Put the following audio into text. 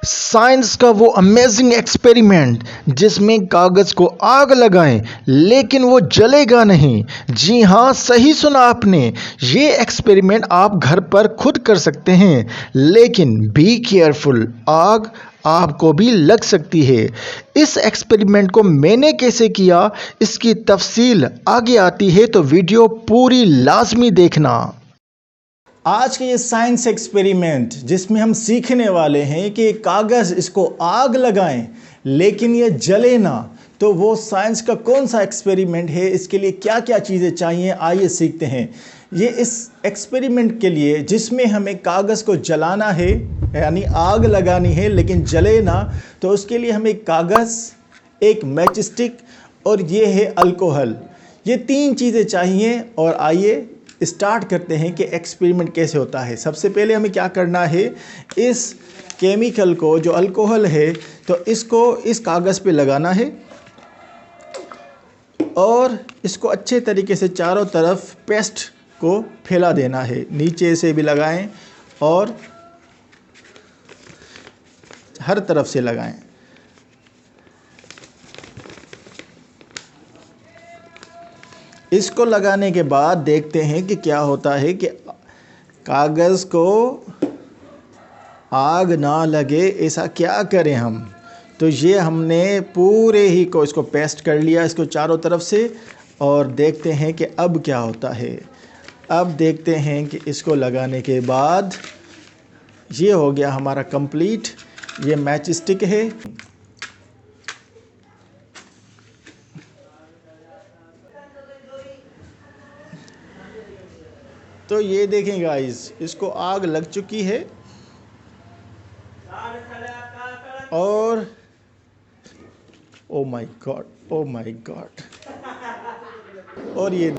Science का वो amazing experiment जिसमें कागज को आग लगाएं लेकिन वो जलेगा नहीं। जी हाँ, सही सुना आपने। ये एक्सपेरिमेंट आप घर पर खुद कर सकते हैं, लेकिन बी केयरफुल, आग आपको भी लग सकती है। इस एक्सपेरिमेंट को मैंने कैसे किया, इसकी तफसील आगे आती है, तो वीडियो पूरी लाजमी देखना। आज का ये साइंस एक्सपेरिमेंट जिसमें हम सीखने वाले हैं कि कागज़ इसको आग लगाएं लेकिन ये जले ना, तो वो साइंस का कौन सा एक्सपेरिमेंट है, इसके लिए क्या क्या चीज़ें चाहिए, आइए सीखते हैं। ये इस एक्सपेरिमेंट के लिए जिसमें हमें कागज़ को जलाना है, यानी आग लगानी है लेकिन जले ना, तो उसके लिए हमें कागज़, एक मैच स्टिक और ये है अल्कोहल। ये तीन चीज़ें चाहिए। और आइए स्टार्ट करते हैं कि एक्सपेरिमेंट कैसे होता है। सबसे पहले हमें क्या करना है, इस केमिकल को, जो अल्कोहल है, तो इसको इस कागज़ पे लगाना है और इसको अच्छे तरीके से चारों तरफ पेस्ट को फैला देना है। नीचे से भी लगाएं और हर तरफ से लगाएं। इसको लगाने के बाद देखते हैं कि क्या होता है कि कागज़ को आग ना लगे, ऐसा क्या करें हम। तो ये हमने पूरे ही को इसको पेस्ट कर लिया, इसको चारों तरफ से। और देखते हैं कि अब क्या होता है। अब देखते हैं कि इसको लगाने के बाद ये हो गया हमारा कंप्लीट। ये मैच स्टिक है। तो ये देखें गाइस, इसको आग लग चुकी है और oh my God, oh my God. और ये